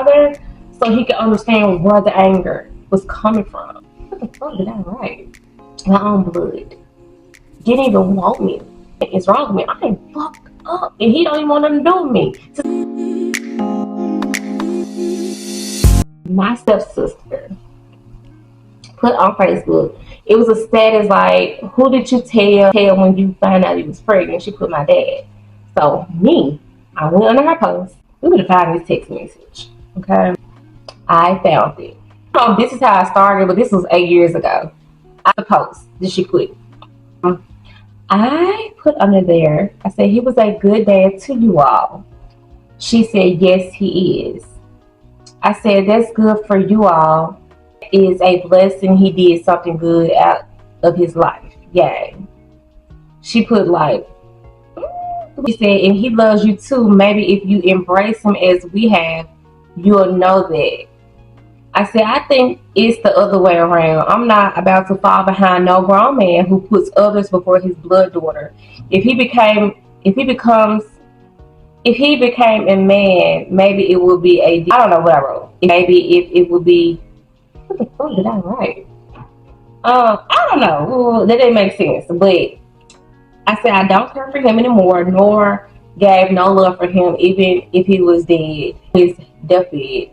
father so he could understand where the anger was coming from. What the fuck did I write? My own blood. Didn't even want me. It's wrong with me. I ain't fucked up. And he don't even want nothing to do with me. My stepsister put on Facebook, it was a status like, who did you tell when you found out you was pregnant? She put my dad. So me, I went under her post. We would have found this text message. Okay. I found it. Oh, this is how I started, but this was 8 years ago. I post that she put. I put under there, I said, he was a good dad to you all. She said, yes, he is. I said, that's good for you all. It is a blessing he did something good out of his life. Yay. She put like, she said, and he loves you too. Maybe if you embrace him as we have, you'll know that. I said, I think it's the other way around. I'm not about to fall behind no grown man who puts others before his blood daughter. If he became a man, maybe it would be I don't know what I wrote. Maybe if it would be, what the fuck did I write? I don't know. Ooh, that didn't make sense. But I said, I don't care for him anymore, nor gave no love for him, even if he was dead. His deathbed,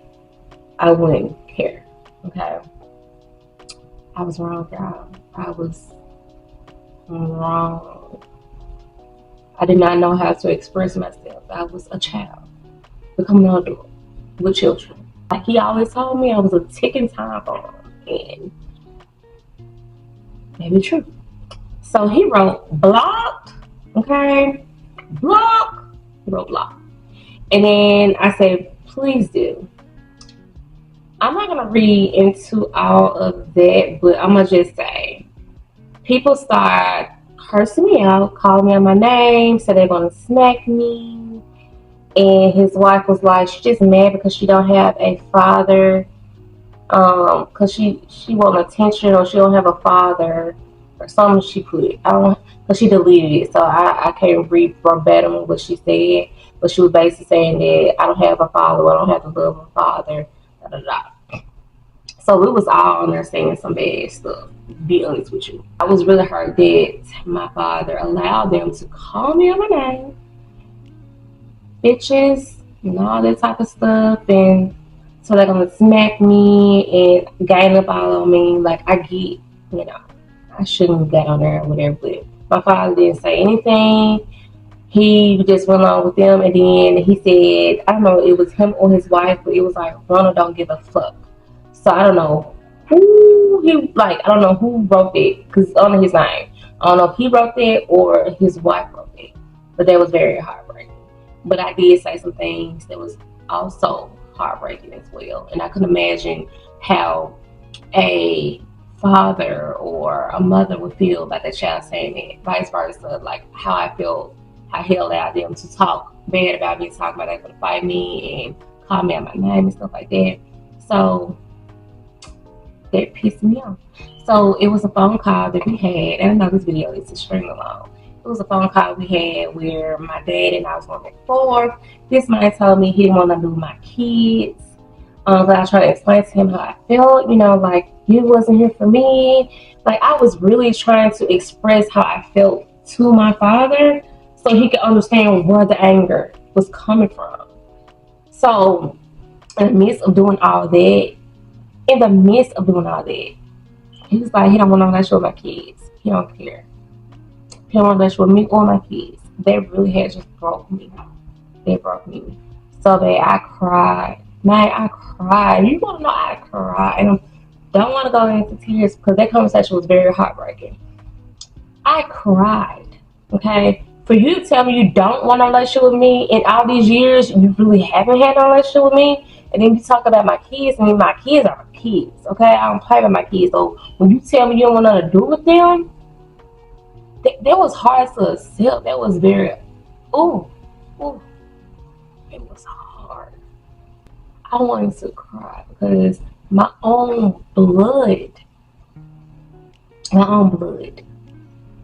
I wouldn't care. Okay. I was wrong, y'all. I was wrong. I did not know how to express myself. I was a child, becoming an adult with children. Like he always told me, I was a ticking time bomb, and maybe true. So he wrote blocked, okay, block. He wrote block, and then I said, please do. I'm not gonna read into all of that, but I'm gonna just say, people start cursing me out, calling me on my name, said they're gonna smack me, and his wife was like, she's just mad because she don't have a father, because she want attention, or she don't have a father, or something she put. I don't, because she deleted it, so I can't read verbatim what she said, but she was basically saying that I don't have a father, I don't have the love of a father, da da da. So we was all on there saying some bad stuff, to be honest with you. I was really hurt that my father allowed them to call me on my name, bitches, and all that type of stuff, and so they're gonna smack me and gang up all on me. Like, I get, I shouldn't have got on there or whatever, but my father didn't say anything. He just went along with them, and then he said, I don't know, it was him or his wife, but it was like, Ronald don't give a fuck. So I don't know I don't know who wrote that, because it's under his name. I don't know if he wrote that or his wife wrote that, but that was very heartbreaking. But I did say some things that was also heartbreaking as well, and I could imagine how a father or a mother would feel about that child saying that, vice versa, like how I felt, how he allowed them to talk bad about me, talk about they gonna fight me and call me out my name and stuff like that. So that pissed me off. So it was a phone call that we had, and I know this video is extremely long. It was a phone call we had where my dad and I was going back and forth. This man told me he didn't want to do my kids. But I tried to explain to him how I felt, like, you wasn't here for me. Like, I was really trying to express how I felt to my father so he could understand where the anger was coming from. So in the midst of doing all that, he was like, he don't want no relationship with my kids. He don't care. He don't want a relationship with me or my kids. That really had just broke me. They broke me so bad. I cried. Man, I cried. You want to know, I cried. And I don't want to go into tears because that conversation was very heartbreaking. I cried. Okay? For you to tell me you don't want a relationship with me in all these years, you really haven't had a relationship with me, and then you talk about my kids, and my kids are my kids, okay? I don't play with my kids. So when you tell me you don't want nothing to do with them, that was hard to accept. That was very, it was hard. I wanted to cry because my own blood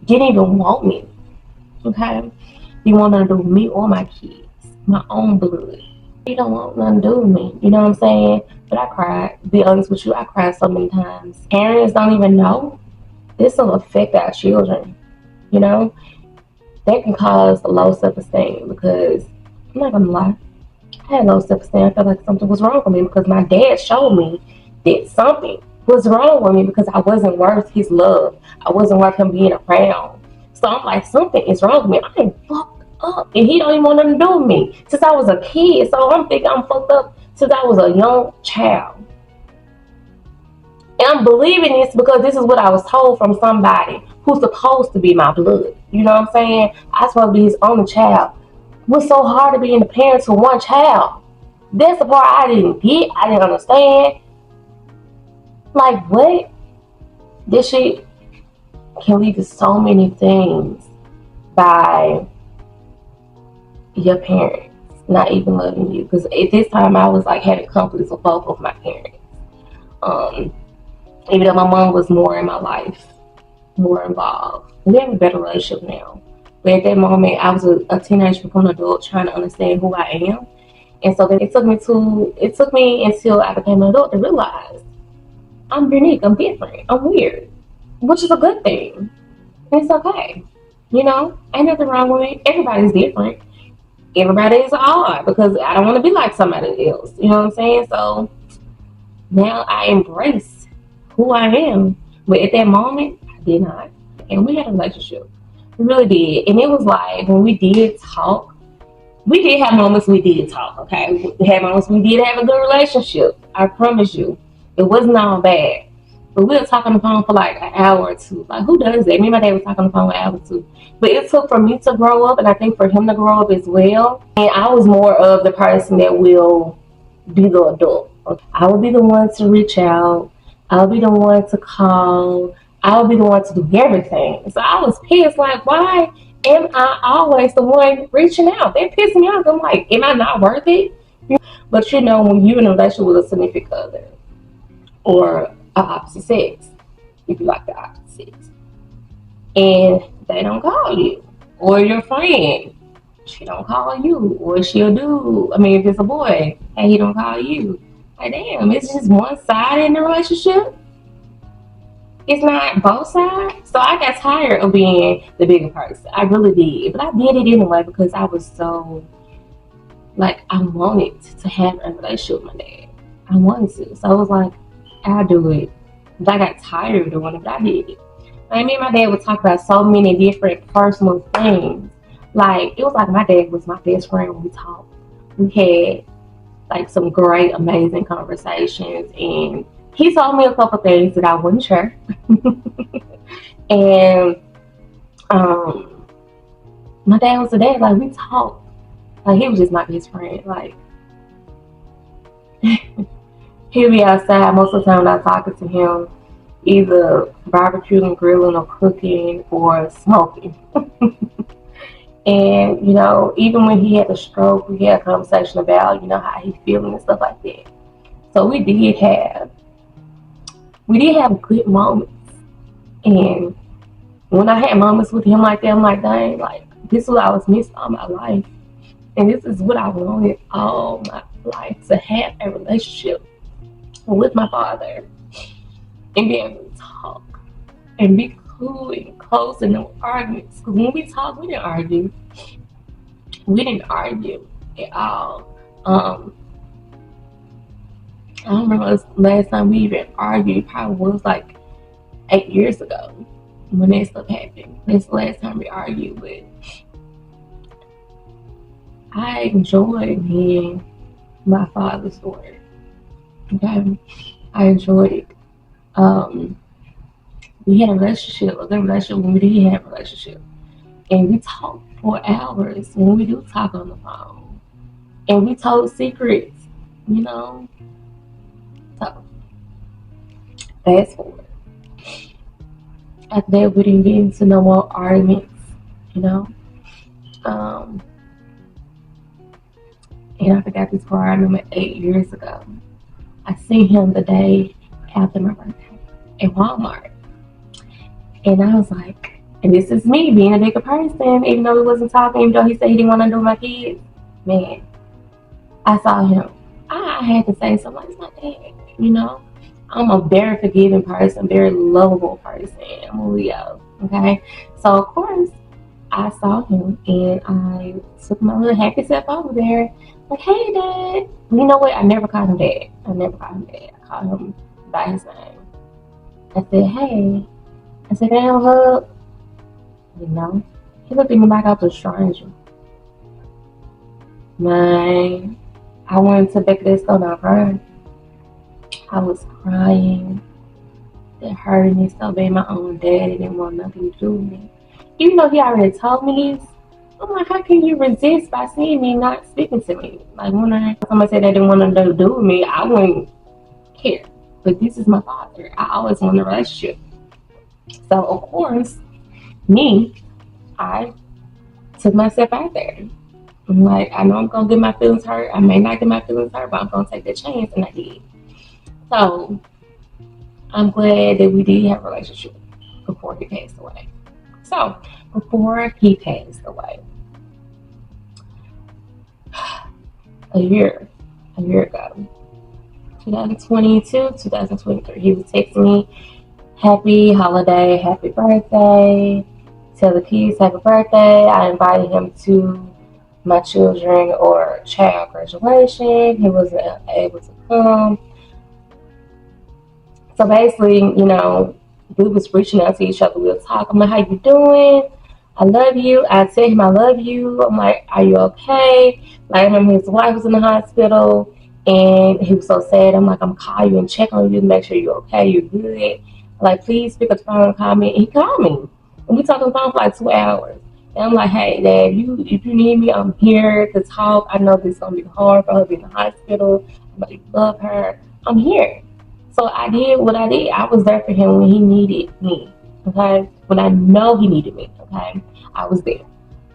didn't even want me, okay? He wanted to do with me or my kids, my own blood. You don't want nothing to do with me. You know what I'm saying? But I cried. To be honest with you, I cried so many times. Parents don't even know. This will affect our children. You know, that can cause low self-esteem because I'm not gonna lie. I had low self-esteem. I felt like something was wrong with me because my dad showed me that something was wrong with me because I wasn't worth his love. I wasn't worth him being around. So I'm like, something is wrong with me. I am fucked up, and he don't even want nothing to do with me since I was a kid. So I'm thinking I'm fucked up since I was a young child. And I'm believing this because this is what I was told from somebody who's supposed to be my blood. You know what I'm saying? I was supposed to be his only child. What's so hard to be in the parents for one child? That's the part I didn't get. I didn't understand. Like, what? This shit can lead to so many things by your parents not even loving you. Because at this time, I was like having conflicts with both of my parents. Even though my mom was more in my life, more involved. We have a better relationship now. But at that moment, I was a teenager becoming an adult trying to understand who I am. And so then it took me until I became an adult to realize I'm unique, I'm different, I'm weird, which is a good thing. And it's okay. You know, ain't nothing wrong with me. Everybody's different. Everybody is odd because I don't want to be like somebody else. You know what I'm saying? So now I embrace who I am. But at that moment, I did not. And we had a relationship. We really did. And it was like when we did talk, we did have moments we did talk, okay? We had moments we did have a good relationship. I promise you. It wasn't all bad. But we were talking on the phone for like an hour or two. Like, who does that? Me and my dad was talking on the phone for an hour or two. But it took for me to grow up, and I think for him to grow up as well. And I was more of the person that will be the adult. I will be the one to reach out. I'll be the one to call. I'll be the one to do everything. So I was pissed, like, why am I always the one reaching out? That pissed me off. I'm like, am I not worth it? But you know, when you're in a relationship with a significant other or an opposite sex, if you like the opposite sex, and they don't call you, or your friend, she don't call you, or she'll do. I mean, if it's a boy, hey, he don't call you. Like, damn, it's just one side in the relationship. It's not both sides. So I got tired of being the bigger person. I really did. But I did it anyway because I was so, like, I wanted to have a relationship with my dad. I wanted to. So I was like, I'll do it. But I got tired of doing it, but I did it. Like, me and my dad would talk about so many different personal things. Like, it was like my dad was my best friend when we talked. We had, like, some great, amazing conversations. And he told me a couple things that I wouldn't share. And my dad was a dad. Like, we talked. Like, he was just my best friend. Like, he'll be outside most of the time when I'm talking to him, either barbecuing, grilling, or cooking, or smoking. And, you know, even when he had a stroke, we had a conversation about, you know, how he's feeling and stuff like that. So we did have good moments. And when I had moments with him like that, I'm like, dang, like, this is what I was missing all my life. And this is what I wanted all my life, to have a relationship with my father and be able to talk and be cool and close and no arguments. Because when we talk, we didn't argue. We didn't argue at all. I don't remember the last time we even argued. It probably was like 8 years ago when that stuff happened. That's the last time we argued. But I enjoyed being my father's daughter. Okay, I enjoyed it. We had a relationship, a good relationship when we did have a relationship, and we talked for hours when we do talk on the phone, and we told secrets, you know. So fast forward. After that, we didn't get into no more arguments, you know. And I forgot this part. I remember 8 years ago. I seen him the day after my birthday at Walmart. And I was like, and this is me being a bigger person, even though he wasn't talking, even though he said he didn't want to do my kids. Man, I saw him. I had to say something like, it's my dad, you know? I'm a very forgiving person, very lovable person. I'm a Leo, okay? So, of course, I saw him and I took my little happy self over there. Like, hey, Dad. You know what? I never called him Dad. I never called him Dad. I called him by his name. I said, hey. I said, can I have a hug? You know? He looked at me like I was a stranger. Man, I went to back of this store and crying. I was crying. It hurt me so bad. My own daddy didn't want nothing to do with me. Even though he already told me this, I'm like, how can you resist by seeing me not speaking to me? Like, when somebody said they didn't want nothing to do with me, I wouldn't care. But this is my father. I always want a relationship. So, of course, I took myself out there. I'm like, I know I'm going to get my feelings hurt. I may not get my feelings hurt, but I'm going to take the chance, and I did. So, I'm glad that we did have a relationship before he passed away. So, before he passed away, a year ago, 2022, 2023, he was texting me, happy holiday, happy birthday, tell the kids happy birthday. I invited him to my children or child graduation. He wasn't able to come. So basically, we was reaching out to each other. We were talking. I'm like, how you doing? I love you. I tell him I love you. I'm like, are you okay? Like, I remember his wife was in the hospital and he was so sad. I'm like, I'm calling you and check on you to make sure you're okay, you're good. Like, please pick up the phone and call me. And he called me. And we talked on the phone for like 2 hours. And I'm like, hey, Dad, if you need me, I'm here to talk. I know this is going to be hard for her to be in the hospital, but you love her. I'm here. So I did what I did. I was there for him when he needed me, okay? When I know he needed me, okay? I was there.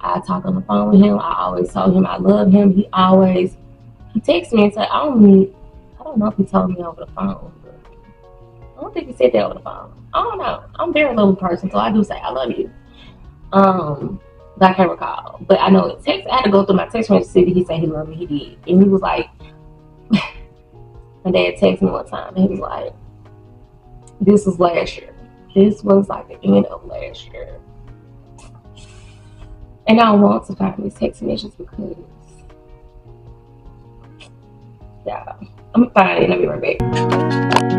I talked on the phone with him. I always told him I love him. He texted me and said, I don't know if he told me over the phone. I don't think he said that over the phone. I don't know. I'm a very loving person, so I do say I love you. But I can't recall. But I know it text. I had to go through my text message to see if he said he loved me. He did, and he was like, my dad texted me one time, and he was like, "This was last year. This was like the end of last year." And I don't want to find these text messages because, yeah, I'm fine. I'll be right back.